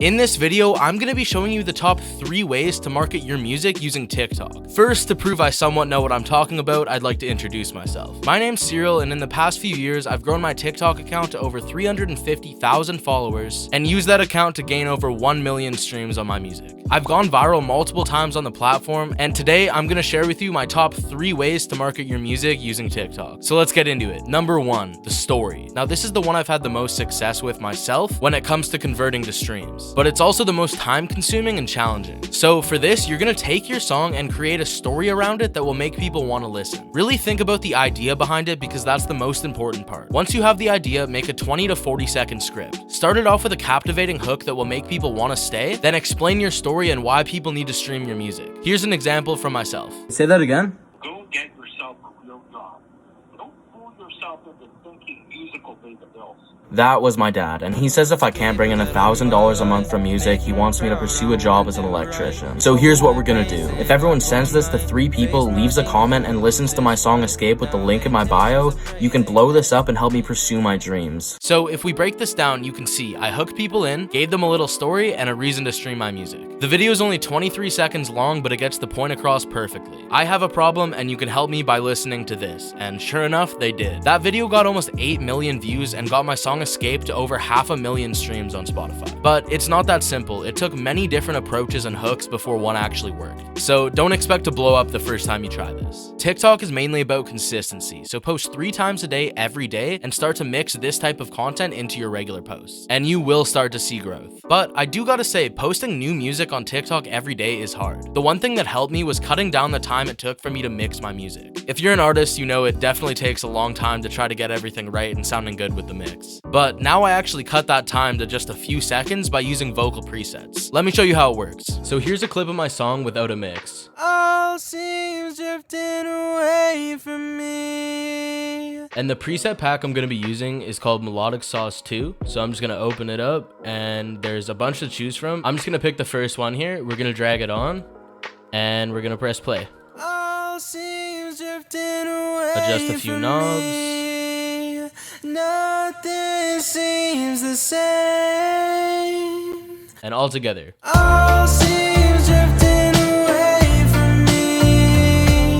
In this video, I'm going to be showing you the top 3 ways to market your music using TikTok. First, to prove I somewhat know what I'm talking about, I'd like to introduce myself. My name's Cyril, and in the past few years, I've grown my TikTok account to over 350,000 followers and used that account to gain over 1 million streams on my music. I've gone viral multiple times on the platform, and today I'm going to share with you my top 3 ways to market your music using TikTok. So let's get into it. Number 1, the story. Now this is the one I've had the most success with myself when it comes to converting to streams, but it's also the most time consuming and challenging. So for this, you're going to take your song and create a story around it that will make people want to listen. Really think about the idea behind it because that's the most important part. Once you have the idea, make a 20 to 40 second script. Start it off with a captivating hook that will make people want to stay, then explain your story and why people need to stream your music. Here's an example from myself. Say that again. Go get yourself a real job. Don't fool yourself into thinking music will pay the bills. That was my dad, and he says if I can't bring in $1,000 a month from music, he wants me to pursue a job as an electrician. So here's what we're gonna do. If everyone sends this to 3 people, leaves a comment, and listens to my song Escape with the link in my bio, you can blow this up and help me pursue my dreams. So if we break this down, you can see I hooked people in, gave them a little story, and a reason to stream my music. The video is only 23 seconds long, but it gets the point across perfectly. I have a problem, and you can help me by listening to this. And sure enough, they did. That video got almost 8 million views and got my song Escape to over 500,000 streams on Spotify. But it's not that simple. It took many different approaches and hooks before one actually worked. So don't expect to blow up the first time you try this. TikTok is mainly about consistency, so post 3 times a day every day and start to mix this type of content into your regular posts, and you will start to see growth. But I do gotta say, posting new music on TikTok every day is hard. The one thing that helped me was cutting down the time it took for me to mix my music. If you're an artist, you know it definitely takes a long time to try to get everything right and sounding good with the mix. But now I actually cut that time to just a few seconds by using vocal presets. Let me show you how it works. So here's a clip of my song without a mix. All seems drifting away from me. And the preset pack I'm going to be using is called Melodic Sauce 2. So I'm just going to open it up and there's a bunch to choose from. I'm just going to pick the first one here. We're going to drag it on and we're going to press play. All seems drifting away. Adjust a few knobs. Nothing seems the same. And all together. All seems drifting away from me.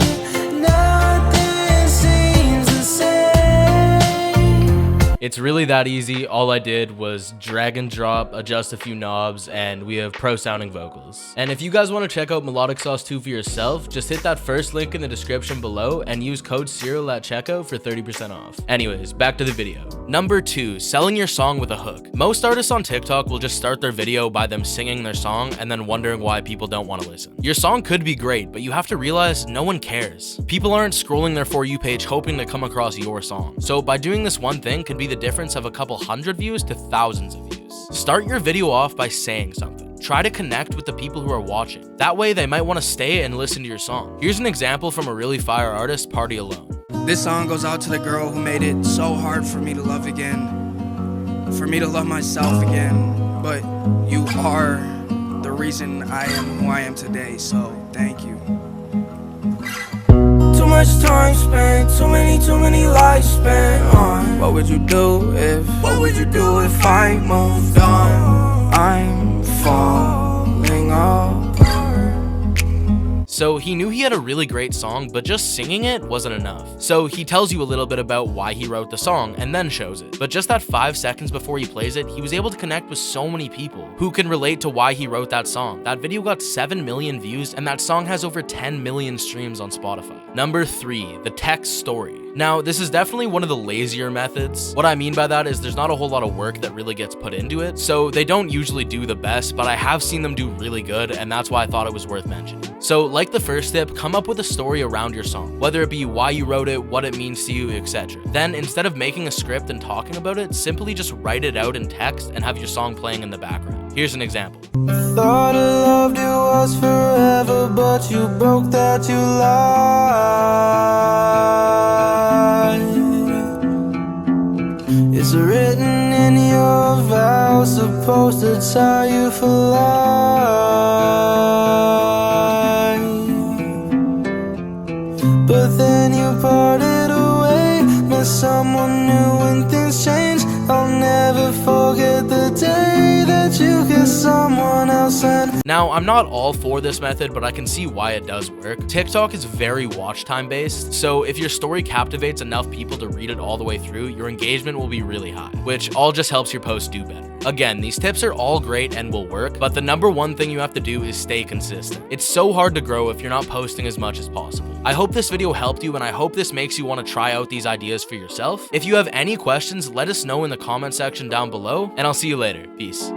Nothing seems the same. It's really that easy. All I did was drag and drop, adjust a few knobs, and we have pro sounding vocals. And if you guys want to check out Melodic Sauce 2 for yourself, just hit that first link in the description below and use code Cyril at checkout for 30% off. Anyways, back to the video. Number 2, selling your song with a hook. Most artists on TikTok will just start their video by them singing their song and then wondering why people don't want to listen. Your song could be great, but you have to realize no one cares. People aren't scrolling their For You page hoping to come across your song. So by doing this one thing could be the difference of a couple hundred views to thousands of views. Start your video off by saying something. Try to connect with the people who are watching. That way they might want to stay and listen to your song. Here's an example from a really fire artist, Party Alone. This song goes out to the girl who made it so hard for me to love again, for me to love myself again. But you are the reason I am who I am today, so thank you. Too much time spent, too many lives spent on. What would you do if I moved on? I'm falling apart. So he knew he had a really great song, but just singing it wasn't enough. So he tells you a little bit about why he wrote the song and then shows it. But just that 5 seconds before he plays it, he was able to connect with so many people who can relate to why he wrote that song. That video got 7 million views and that song has over 10 million streams on Spotify. Number 3, the text story. Now, this is definitely one of the lazier methods. What I mean by that is there's not a whole lot of work that really gets put into it, so they don't usually do the best, but I have seen them do really good, and that's why I thought it was worth mentioning. So, like the first tip, come up with a story around your song, whether it be why you wrote it, what it means to you, etc. Then, instead of making a script and talking about it, simply just write it out in text and have your song playing in the background. Here's an example. Thought I loved you was forever, but you broke that, you lied. It's written in your vows, supposed to tie you for life. But then you parted away, met someone new and things changed. I'll never forget the day that you kissed someone someone else and Now, I'm not all for this method, but I can see why it does work. TikTok is very watch time based, so if your story captivates enough people to read it all the way through, your engagement will be really high, which all just helps your post do better. Again, these tips are all great and will work, but the number one thing you have to do is stay consistent. It's so hard to grow if you're not posting as much as possible. I hope this video helped you, and I hope this makes you want to try out these ideas for yourself. If you have any questions, let us know in the comment section down below, and I'll see you later. Peace.